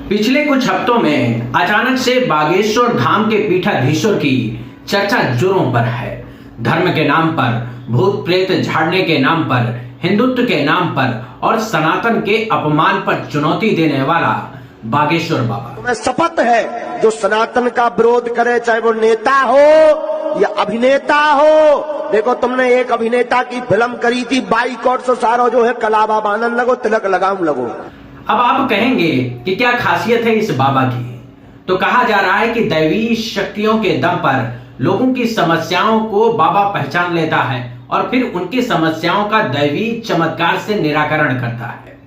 पिछले कुछ हफ्तों में अचानक से बागेश्वर धाम के पीठाधीश्वर की चर्चा जोरों पर है। धर्म के नाम पर, भूत प्रेत झाड़ने के नाम पर, हिंदुत्व के नाम पर और सनातन के अपमान पर चुनौती देने वाला बागेश्वर बाबा। तुम्हें शपथ है जो सनातन का विरोध करे, चाहे वो नेता हो या अभिनेता हो। देखो, तुमने एक अभिनेता की फिल्म करी थी, बाइकॉट से सारो जो है कलावा बांधन लगो, तिलक लगाऊं लगो। अब आप कहेंगे कि क्या खासियत है इस बाबा की? तो कहा जा रहा है कि दैवी शक्तियों के दम पर लोगों की समस्याओं को बाबा पहचान लेता है और फिर उनकी समस्याओं का दैवी चमत्कार से निराकरण करता है।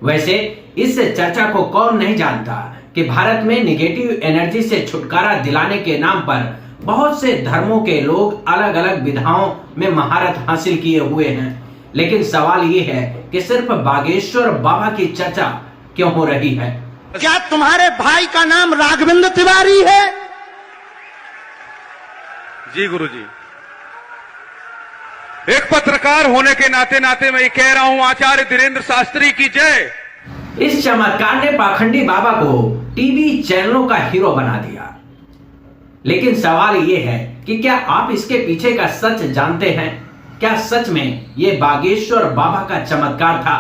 वैसे इस चर्चा को कौन नहीं जानता कि भारत में निगेटिव एनर्जी से छुटकारा दिलाने के नाम पर बहुत से धर्मों के लोग अलग अलग विधाओं में महारत हासिल किए हुए हैं। लेकिन सवाल ये है कि सिर्फ बागेश्वर बाबा की चर्चा क्यों हो रही है? क्या तुम्हारे भाई का नाम राघवेंद्र तिवारी है? जी गुरुजी, एक पत्रकार होने के नाते मैं ये कह रहा हूं, आचार्य धीरेन्द्र शास्त्री की जय। इस चमत्कार ने पाखंडी बाबा को टीवी चैनलों का हीरो बना दिया। लेकिन सवाल यह है कि क्या आप इसके पीछे का सच जानते हैं? क्या सच में ये बागेश्वर बाबा का चमत्कार था,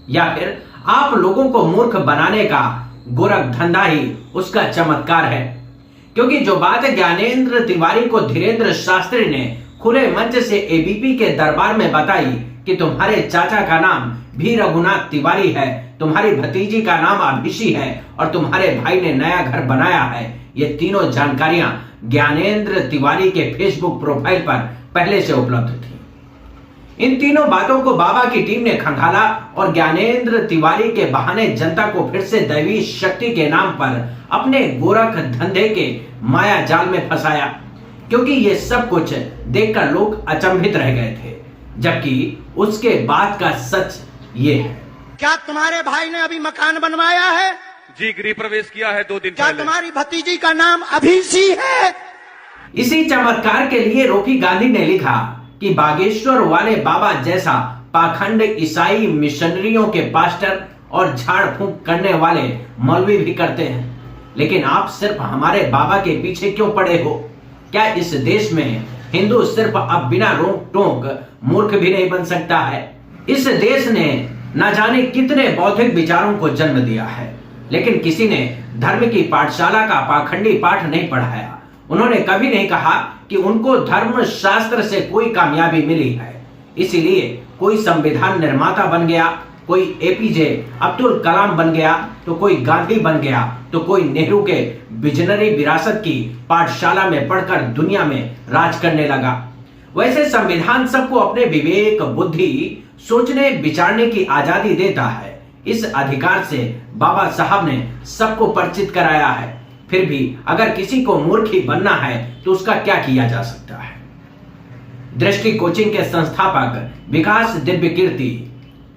या फिर आप लोगों को मूर्ख बनाने का गोरख धंधा ही उसका चमत्कार है? क्योंकि जो बात ज्ञानेंद्र तिवारी को धीरेन्द्र शास्त्री ने खुले मंच से एबीपी के दरबार में बताई कि तुम्हारे चाचा का नाम भी रघुनाथ तिवारी है, तुम्हारी भतीजी का नाम अभिषी है और तुम्हारे भाई ने नया घर बनाया है, ये तीनों जानकारियां ज्ञानेंद्र तिवारी के फेसबुक प्रोफाइल पर पहले से उपलब्ध थी। इन तीनों बातों को बाबा की टीम ने खंगाला और ज्ञानेंद्र तिवारी के बहाने जनता को फिर से दैवी शक्ति के नाम पर अपने गोरख धंधे के माया जाल में फंसाया। क्योंकि ये सब कुछ देखकर लोग अचंभित रह गए थे, जबकि उसके बाद का सच ये है। क्या तुम्हारे भाई ने अभी मकान बनवाया है? जी, गृह प्रवेश किया है 2 दिन क्या पहले। तुम्हारी भतीजी का नाम अभिषी है? इसी चमत्कार के लिए रोकी गांधी ने लिखा कि बागेश्वर वाले बाबा जैसा पाखंड ईसाई मिशनरियों के पास्टर और झाड़ फूंक करने वाले मौलवी भी करते हैं। लेकिन आप सिर्फ हमारे बाबा के पीछे क्यों पड़े हो? क्या इस देश में हिंदू सिर्फ अब बिना रोक टोक मूर्ख भी नहीं बन सकता है? इस देश ने न जाने कितने बौद्धिक विचारों को जन्म दिया है, लेकिन किसी ने धर्म की पाठशाला का पाखंडी पाठ नहीं पढ़ाया। उन्होंने कभी नहीं कहा कि उनको धर्म शास्त्र से कोई कामयाबी मिली है, इसीलिए कोई संविधान निर्माता बन गया, कोई एपीजे अब्दुल कलाम बन गया, तो कोई गांधी बन गया, तो कोई नेहरू के विजनरी विरासत की पाठशाला में पढ़कर दुनिया में राज करने लगा। वैसे संविधान सबको अपने विवेक, बुद्धि, सोचने विचारने की आजादी देता है। इस अधिकार से बाबा साहब ने सबको परिचित कराया है। फिर भी अगर किसी को मूर्ख ही बनना है तो उसका क्या किया जा सकता है? दृष्टि कोचिंग के संस्थापक विकास दिव्य कीर्ति,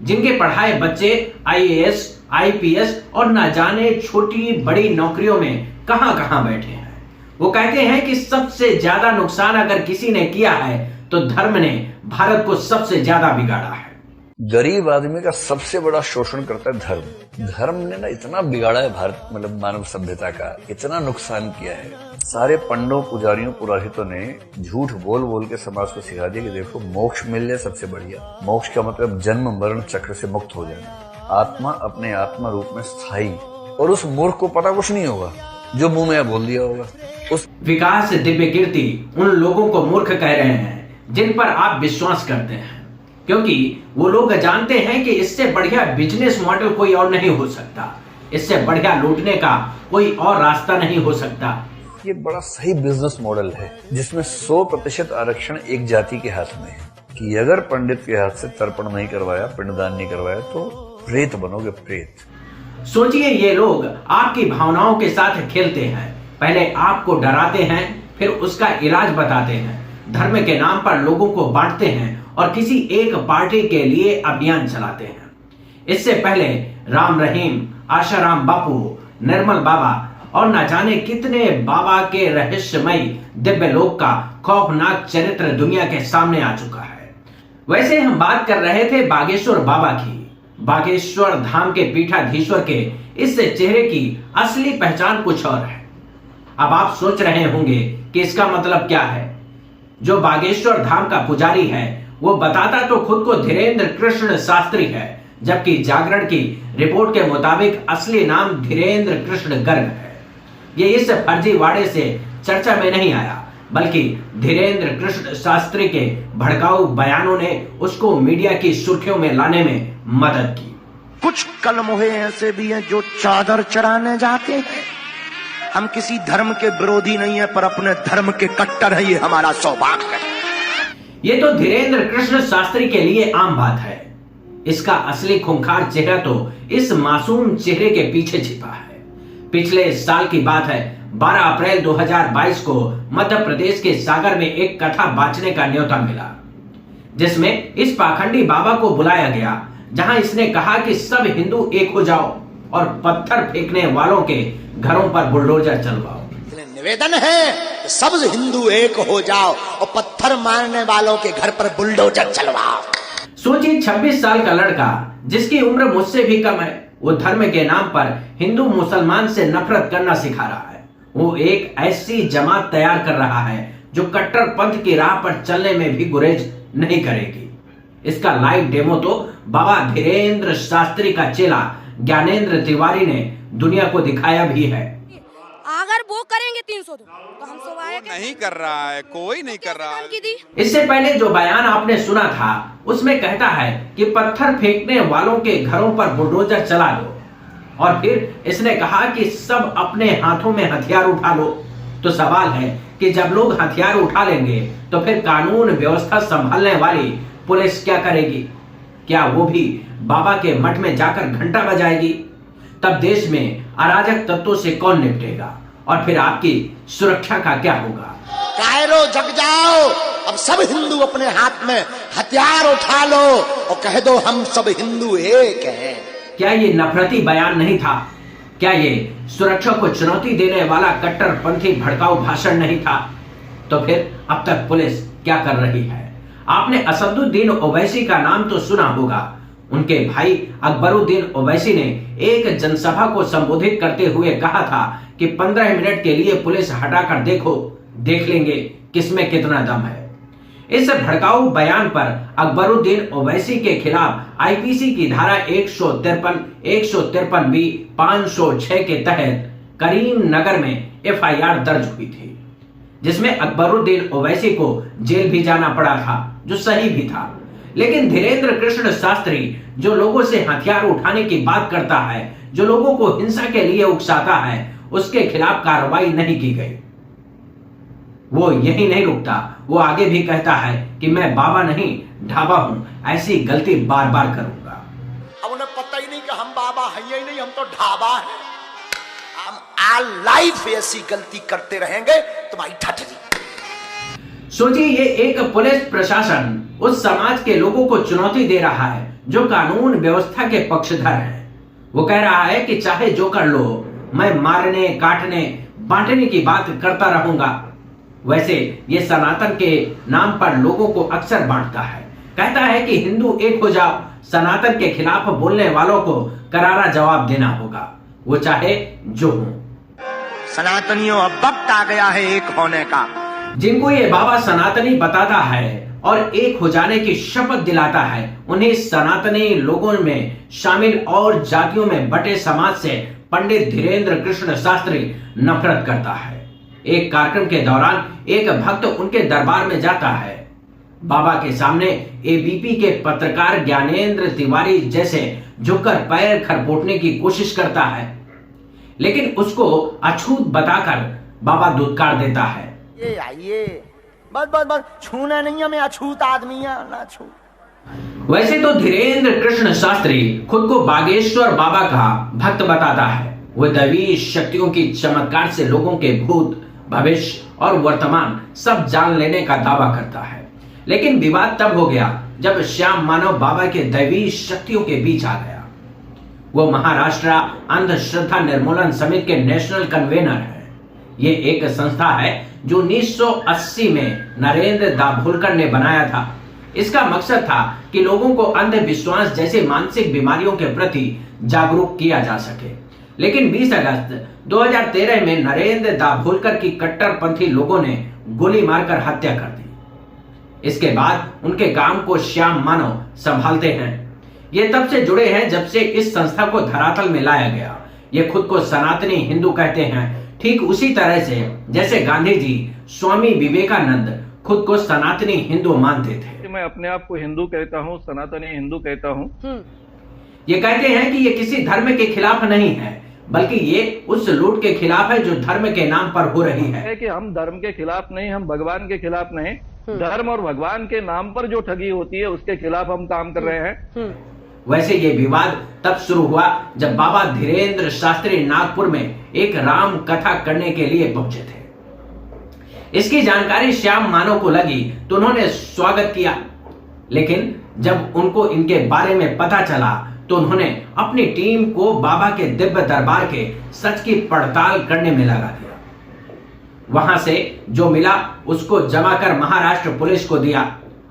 जिनके पढ़ाए बच्चे आईएएस, आईपीएस और न जाने छोटी बड़ी नौकरियों में कहां कहां बैठे हैं, वो कहते हैं कि सबसे ज्यादा नुकसान अगर किसी ने किया है तो धर्म ने भारत को सबसे ज्यादा बिगाड़ा है। गरीब आदमी का सबसे बड़ा शोषण करता है धर्म। धर्म ने ना इतना बिगाड़ा है भारत, मतलब मानव सभ्यता का इतना नुकसान किया है। सारे पंडों, पुजारियों, पुरोहितों ने झूठ बोल बोल के समाज को सिखा दिया कि देखो मोक्ष मिल जाए सबसे बढ़िया। मोक्ष का मतलब जन्म मरण चक्र से मुक्त हो जाना, आत्मा अपने आत्मा रूप में स्थायी। और उस मूर्ख को पता कुछ नहीं होगा जो मुंह में बोल दिया होगा। उस विकास दिव्य कीर्ति उन लोगों को मूर्ख कह रहे हैं जिन पर आप विश्वास करते हैं, क्योंकि वो लोग जानते हैं कि इससे बढ़िया बिजनेस मॉडल कोई और नहीं हो सकता, इससे बढ़िया लूटने का कोई और रास्ता नहीं हो सकता। ये बड़ा सही बिजनेस मॉडल है जिसमें 100% आरक्षण एक जाति के हाथ में है कि अगर पंडित के हाथ से तर्पण नहीं करवाया, पिंडदान नहीं करवाया तो प्रेत बनोगे, प्रेत। सोचिए, ये लोग आपकी भावनाओं के साथ खेलते हैं। पहले आपको डराते हैं, फिर उसका इलाज बताते हैं, धर्म के नाम पर लोगों को बांटते हैं और किसी एक पार्टी के लिए अभियान चलाते हैं। इससे पहले राम रहीम, आशाराम बापू, निर्मल बाबा और न जाने कितने बाबा के रहस्यमय दिव्य लोक का खौफनाक चरित्र दुनिया के सामने आ चुका है। वैसे हम बात कर रहे थे बागेश्वर बाबा की। बागेश्वर धाम के पीठाधीश्वर के इस चेहरे की असली पहचान कुछ और है। अब आप सोच रहे होंगे कि इसका मतलब क्या है। जो बागेश्वर धाम का पुजारी है वो बताता तो खुद को धीरेन्द्र कृष्ण शास्त्री है, जबकि जागरण की रिपोर्ट के मुताबिक असली नाम धीरेन्द्र कृष्ण गर्ग है। ये इस फर्जीवाड़े से चर्चा में नहीं आया, बल्कि धीरेन्द्र कृष्ण शास्त्री के भड़काऊ बयानों ने उसको मीडिया की सुर्खियों में लाने में मदद की। कुछ कलमोहे ऐसे भी हैं जो चादर चढ़ाने जाते हैं। हम किसी धर्म के विरोधी नहीं है, पर अपने धर्म के कट्टर है, ये हमारा सौभाग्य है। ये तो धीरेन्द्र कृष्ण शास्त्री के लिए आम बात है। इसका असली खूंखार चेहरा तो इस मासूम चेहरे के पीछे छिपा है। पिछले साल की बात है, 12 अप्रैल 2022 को मध्य प्रदेश के सागर में एक कथा बांचने का न्योता मिला, जिसमें इस पाखंडी बाबा को बुलाया गया, जहां इसने कहा कि सब हिंदू एक हो जाओ और पत्थर फेंकने वालों के घरों पर बुलडोजर चलवाओ। निवेदन है सब हिंदू एक हो जाओ और पत्थर मारने वालों के घर पर बुलडोजर चलवाओ। सोचिए, 26 साल का लड़का जिसकी उम्र मुझसे भी कम है, वो धर्म के नाम पर हिंदू मुसलमान से नफरत करना सिखा रहा है। वो एक ऐसी जमात तैयार कर रहा है जो कट्टर पंथ की राह पर चलने में भी गुरेज नहीं करेगी। इसका लाइव डेमो तो बाबा धीरेन्द्र शास्त्री का चेला ज्ञानेंद्र तिवारी ने दुनिया को दिखाया भी है। अगर वो करेंगे 300 तो हम सब आए नहीं कर रहा है, कोई नहीं कर रहा है। इससे पहले जो बयान आपने सुना था उसमें कहता है कि पत्थर फेंकने वालों के घरों पर बुलडोजर चला दो, और फिर इसने कहा कि सब अपने हाथों में हथियार उठा लो। तो सवाल है कि जब लोग हथियार उठा लेंगे तो फिर कानून व्यवस्था संभालने वाली पुलिस क्या करेगी? क्या वो भी बाबा के मठ में जाकर घंटा बजाएगी? तब देश में अराजक तत्वों से कौन निपटेगा, और फिर आपकी सुरक्षा का क्या होगा? कायरो जग जाओ, अब सब हिंदू अपने हाथ में हथियार उठा लो और कह दो हम सब हिंदू एक हैं। क्या ये नफरती बयान नहीं था? क्या ये सुरक्षा को चुनौती देने वाला कट्टरपंथी भड़काऊ भाषण नहीं था? तो फिर अब तक पुलिस क्या कर रही है? आपने असदुद्दीन ओवैसी का नाम तो सुना होगा। उनके भाई अकबरुद्दीन ओवैसी ने एक जनसभा को संबोधित करते हुए कहा था कि 15 मिनट के लिए पुलिस हटाकर देखो, देख लेंगे किसमें कितना दम है। इस भड़काऊ बयान पर अकबरुद्दीन ओवैसी के खिलाफ आईपीसी की धारा 153, 153 बी, 506 के तहत करीम नगर में एफआईआर दर्ज हुई थी, जिसमें अकबरुद्दीन ओवैसी को जेल भी जाना पड़ा था, जो सही भी था। लेकिन धीरेन्द्र कृष्ण शास्त्री जो लोगों से हथियार उठाने की बात करता है, जो लोगों को हिंसा के लिए उकसाता है, उसके खिलाफ कार्रवाई नहीं की गई। वो यही नहीं रुकता, वो आगे भी कहता है कि मैं बाबा नहीं ढाबा हूं, ऐसी गलती बार बार करूंगा। अब उन्हें पता ही नहीं कि हम बाबा हैं ही नहीं, हम तो ढाबा हैं। हम ऑल लाइफ ऐसी गलती करते रहेंगे, तुम्हारी ठठरी। सोचिए, ये एक पुलिस प्रशासन उस समाज के लोगों को चुनौती दे रहा है जो कानून व्यवस्था के पक्षधर है। वो कह रहा है कि चाहे जो कर लो, मैं मारने, काटने, बांटने की बात करता रहूंगा। वैसे ये सनातन के नाम पर लोगों को अक्सर बांटता है। कहता है कि हिंदू एक हो जाओ, सनातन के खिलाफ बोलने वालों को करारा जवाब देना होगा, वो चाहे जो हो। सनातनियों, अब वक्त आ गया है एक होने का। जिनको ये बाबा सनातनी बताता है और एक हो जाने की शपथ दिलाता है, उन्हें सनातनी लोगों में शामिल और जातियों में बटे समाज से पंडित धीरेन्द्र कृष्ण शास्त्री नफरत करता है। एक कार्यक्रम के दौरान एक भक्त उनके दरबार में जाता है। बाबा के सामने एबीपी के पत्रकार ज्ञानेंद्र तिवारी जैसे झुककर पैर खरपोटने की कोशिश करता है, लेकिन उसको अछूत बताकर बाबा धुतकार देता है। ये आइए, बस बस बस, छूना नहीं है, मैं अछूत आदमी है, ना छू। वैसे तो धीरेन्द्र कृष्ण शास्त्री खुद को बागेश्वर बाबा का भक्त बताता है। वो दैवी शक्तियों की चमत्कार से लोगों के भूत, भविष्य और वर्तमान सब जान लेने का दावा करता है। लेकिन विवाद तब हो गया जब श्याम मानव बाबा के दैवी शक्तियों के बीच आ गया। वो महाराष्ट्र अंधश्रद्धा निर्मूलन समिति के नेशनल कन्वेनर है। ये एक संस्था है जो 1980 में नरेंद्र दाभोलकर ने बनाया था। इसका मकसद था कि लोगों को अंधविश्वास जैसे मानसिक बीमारियों के प्रति जागरूक किया जा सके। लेकिन 20 अगस्त 2013 में नरेंद्र दाभोलकर की कट्टरपंथी लोगों ने गोली मारकर हत्या कर दी। इसके बाद उनके काम को श्याम मानव संभालते हैं। ये तब से जुड़े हैं जब से इस संस्था को धरातल में लाया गया। ये खुद को सनातनी हिंदू कहते हैं, ठीक उसी तरह से जैसे गांधी जी स्वामी विवेकानंद खुद को सनातनी हिंदू मानते थे। मैं अपने आप को हिंदू कहता हूँ, सनातनी हिंदू कहता हूँ। ये कहते हैं कि ये किसी धर्म के खिलाफ नहीं है, बल्कि ये उस लूट के खिलाफ है जो धर्म के नाम पर हो रही है। कि हम धर्म के खिलाफ नहीं, हम भगवान के खिलाफ नहीं, धर्म और भगवान के नाम पर जो ठगी होती है उसके खिलाफ हम काम कर रहे हैं। वैसे ये विवाद तब शुरू हुआ जब बाबा धीरेन्द्र शास्त्री नागपुर में एक राम कथा करने के लिए पहुंचे थे। इसकी जानकारी श्याम मानव को लगी तो उन्होंने स्वागत किया, लेकिन जब उनको इनके बारे में पता चला तो उन्होंने अपनी टीम को बाबा के दिव्य दरबार के सच की पड़ताल करने में लगा दिया। वहां से जो मिला उसको जमा कर महाराष्ट्र पुलिस को दिया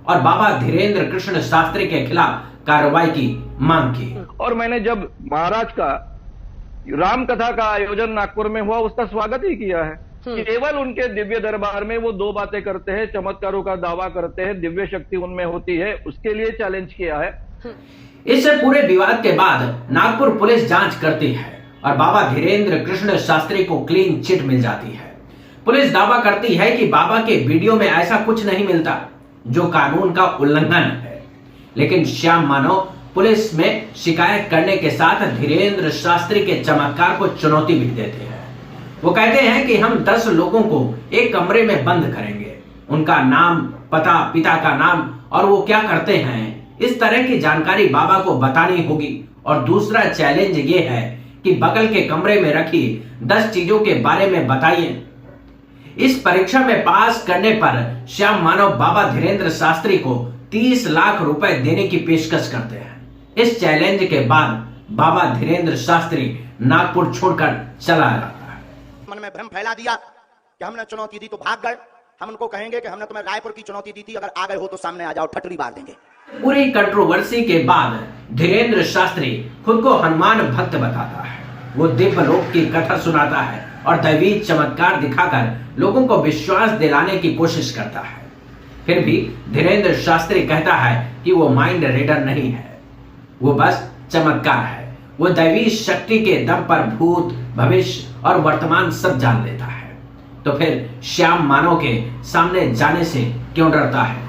और बाबा धीरेन्द्र कृष्ण शास्त्री के खिलाफ कार्रवाई की मांग की। और मैंने जब महाराज का राम कथा का आयोजन नागपुर में हुआ उसका स्वागत ही किया है। केवल उनके दिव्य दरबार में वो दो बातें करते हैं, चमत्कारों का दावा करते हैं, दिव्य शक्ति उनमें होती है, उसके लिए चैलेंज किया है। इस पूरे विवाद के बाद नागपुर पुलिस जांच करती है और बाबा धीरेन्द्र कृष्ण शास्त्री को क्लीन चिट मिल जाती है। पुलिस दावा करती है कि बाबा के वीडियो में ऐसा कुछ नहीं मिलता जो कानून का उल्लंघन है, लेकिन श्याम मानव पुलिस में शिकायत करने के साथ धीरेन्द्र शास्त्री के चमत्कार को चुनौती भी देते हैं। वो कहते हैं कि हम 10 लोगों को एक कमरे में बंद करेंगे, उनका नाम, पता, पिता का नाम और वो क्या करते हैं, इस तरह की जानकारी बाबा को बतानी होगी। और दूसरा चैलेंज ये है कि बगल के कमरे में रखी 10 चीजों के बारे में बताइए। इस परीक्षा में पास करने पर श्याम मानव बाबा धीरेन्द्र शास्त्री को 30 लाख रुपए देने की पेशकश करते हैं। इस चैलेंज के बाद बाबा धीरेन्द्र शास्त्री नागपुर छोड़कर चला जाता है। मन में भ्रम फैला दिया कि हमने चुनौती दी तो भाग गए। हम उनको कहेंगे कि हमने तुम्हें रायपुर की चुनौती दी थी, अगर आ गए हो तो सामने आ जाओ, ठटरी मार देंगे। पूरी कंट्रोवर्सी के बाद धीरेन्द्र शास्त्री खुद को हनुमान भक्त बताता है। वो दिव्य लोक की कथा सुनाता है और दैवी चमत्कार दिखाकर लोगों को विश्वास दिलाने की कोशिश करता है। फिर भी धीरेन्द्र शास्त्री कहता है कि वो माइंड रीडर नहीं है, वो बस चमत्कार है। वो दैवी शक्ति के दम पर भूत, भविष्य और वर्तमान सब जान लेता है। तो फिर श्याम मानव के सामने जाने से क्यों डरता है?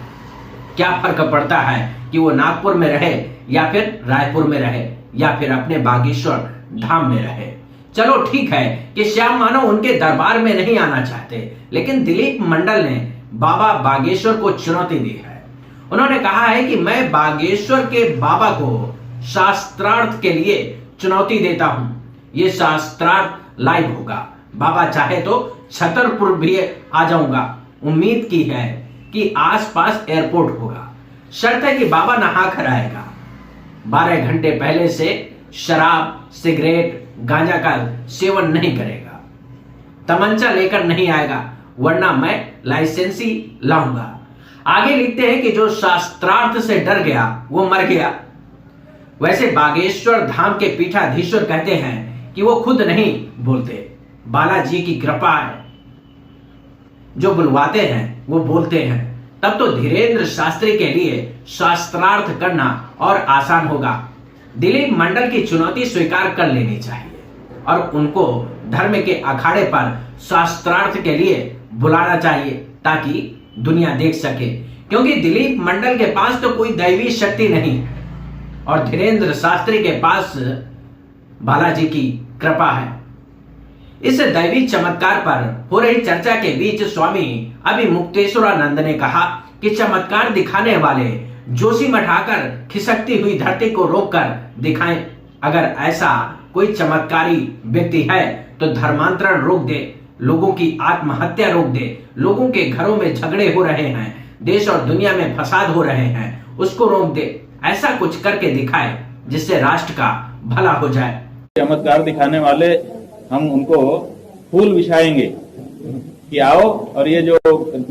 क्या फर्क पड़ता है कि वो नागपुर में रहे या फिर रायपुर में रहे या फिर अपने बागेश्वर धाम में रहे? चलो ठीक है कि श्याम मानव उनके दरबार में नहीं आना चाहते, लेकिन दिलीप मंडल ने बाबा बागेश्वर को चुनौती दी है। उन्होंने कहा है कि मैं बागेश्वर के बाबा को शास्त्रार्थ के लिए चुनौती देता हूं। ये शास्त्रार्थ लाइव होगा। बाबा चाहे तो छतरपुर भी आ जाऊंगा। उम्मीद की है कि आसपास एयरपोर्ट होगा। शर्त है कि बाबा नहा कर आएगा। 12 घंटे पहले से शराब, सिगरेट, गांजा का सेवन नहीं करेगा। तमंचा लेकर नहीं आएगा, वरना मैं लाइसेंसी लाऊंगा। आगे लिखते हैं कि जो शास्त्रार्थ से डर गया वो मर गया। वैसे बागेश्वर धाम के पीठाधीश्वर कहते हैं कि वो खुद नहीं बोलते, बालाजी की कृपा है। जो बुलवाते हैं वो बोलते हैं। तब तो धीरेन्द्र शास्त्री के लिए शास्त्रार्थ करना और आसान होगा। दिलीप मंडल की चुनौती स्वीकार कर लेनी चाहिए और उनको धर्म के अखाड़े पर शास्त्रार्थ के लिए बुलाना चाहिए ताकि दुनिया देख सके, क्योंकि दिलीप मंडल के पास तो कोई दैवी शक्ति नहीं है और धीरेन्द्र शास्त्री के पास बालाजी की कृपा है। इस दैवी चमत्कार पर हो रही चर्चा के बीच स्वामी अभिमुक्तेश्वरानंद ने कहा कि चमत्कार दिखाने वाले जोशी मठाकर खिसकती हुई धरती को रोककर दिखाएं। अगर ऐसा कोई चमत्कारी व्यक्ति है तो धर्मांतरण रोक दे, लोगों की आत्महत्या रोक दे, लोगों के घरों में झगड़े हो रहे हैं, देश और दुनिया में फसाद हो रहे हैं, उसको रोक दे। ऐसा कुछ करके दिखाए जिससे राष्ट्र का भला हो जाए। चमत्कार दिखाने वाले हम उनको फूल बिछाएंगे कि आओ और ये जो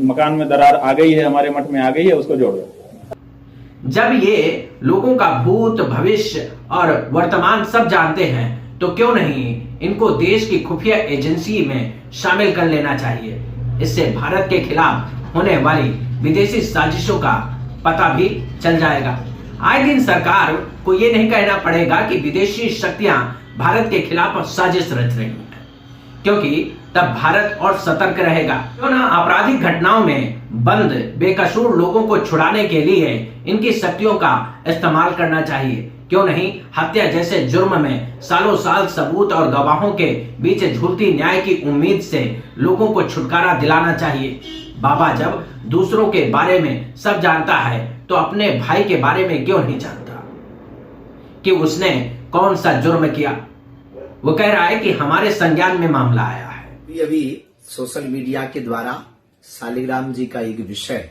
मकान में दरार आ गई है, हमारे मठ में आ गई है, उसको जोड़ दो। जब ये लोगों का भूत, भविष्य और वर्तमान सब जानते हैं तो क्यों नहीं इनको देश की खुफिया एजेंसी में शामिल कर लेना चाहिए। इससे भारत के खिलाफ होने वाली विदेशी साजिशों का पता भी चल जाएगा। आए दिन सरकार को ये नहीं कहना पड़ेगा कि विदेशी शक्तियां भारत के खिलाफ साजिश रच रही हैं, क्योंकि तब भारत और सतर्क रहेगा। क्यों ना आपराधिक घटनाओं में बंद बेकसूर लोगों को छुड़ाने के लिए इनकी शक्तियों का इस्तेमाल करना चाहिए। क्यों नहीं हत्या जैसे जुर्म में सालों साल सबूत और गवाहों के बीच झूलती न्याय की उम्मीद से लोगों को छुटकारा दिलाना चाहिए। बाबा जब दूसरों के बारे में सब जानता है तो अपने भाई के बारे में क्यों नहीं जानता कि उसने कौन सा जुर्म किया। वो कह रहा है कि हमारे संज्ञान में मामला आया है। अभी सोशल मीडिया के द्वारा शालिग्राम जी का एक विषय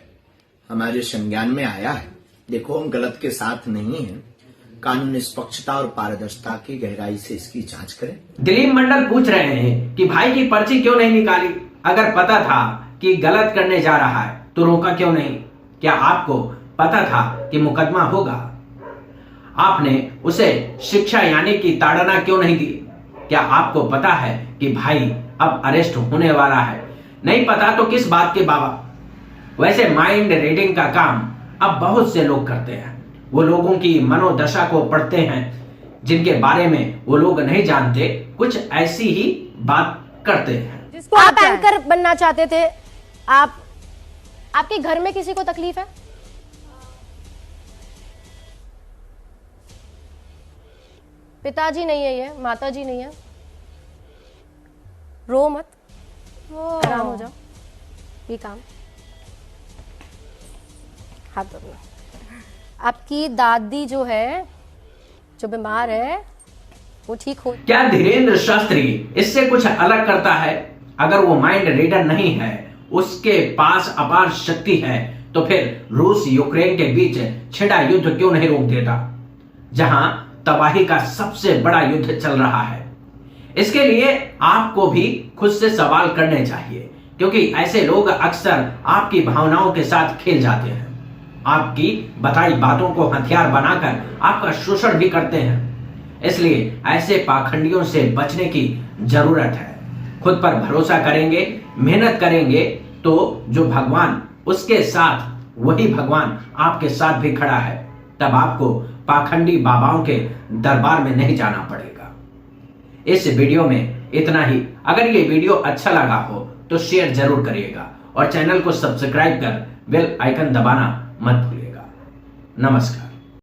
हमारे संज्ञान में आया है। देखो, हम गलत के साथ नहीं है। कानून निष्पक्षता और पारदर्शिता की गहराई से इसकी जांच करें। दिलीप मंडल पूछ रहे हैं कि भाई की पर्ची क्यों नहीं निकाली? अगर पता था कि गलत करने जा रहा है तो रोका क्यों नहीं? क्या आपको पता था कि मुकदमा होगा? आपने उसे शिक्षा यानी कि ताड़ना क्यों नहीं दी? क्या आपको पता है कि भाई अब अरेस्ट होने वाला है? नहीं पता तो किस बात के बाबा? वैसे माइंड रीडिंग का काम अब बहुत से लोग करते हैं। वो लोगों की मनोदशा को पढ़ते हैं जिनके बारे में वो लोग नहीं जानते, कुछ ऐसी ही बात करते हैं। आप एंकर बनना चाहते थे, आपके घर में किसी को तकलीफ है? पिताजी नहीं है, ये माताजी नहीं है, रो मत, आराम हो जाओ। ये काम हाथ धो। आपकी दादी जो है, जो बीमार है, वो ठीक हो। क्या धीरेन्द्र शास्त्री इससे कुछ अलग करता है? अगर वो माइंड रीडर नहीं है, उसके पास अपार शक्ति है, तो फिर रूस यूक्रेन के बीच छिड़ा युद्ध क्यों नहीं रोक देता, जहां तबाही का सबसे बड़ा युद्ध चल रहा है? इसके लिए आपको भी खुद से सवाल करने चाहिए, क्योंकि ऐसे लोग अक्सर आपकी भावनाओं के साथ खेल जाते हैं। आपकी बताई बातों को हथियार बनाकर आपका शोषण भी करते हैं। इसलिए ऐसे पाखंडियों से बचने की जरूरत है। खुद पर भरोसा करेंगे, मेहनत करेंगे तो जो भगवान उसके साथ, वही भगवान आपके साथ भी खड़ा है। तब आपको पाखंडी बाबाओं के दरबार में नहीं जाना पड़ेगा। इस वीडियो में इतना ही। अगर ये वीडियो अच्छा लगा हो तो शेयर जरूर करिएगा और चैनल को सब्सक्राइब कर बेल आइकन दबाना मत भूलिएगा। नमस्कार।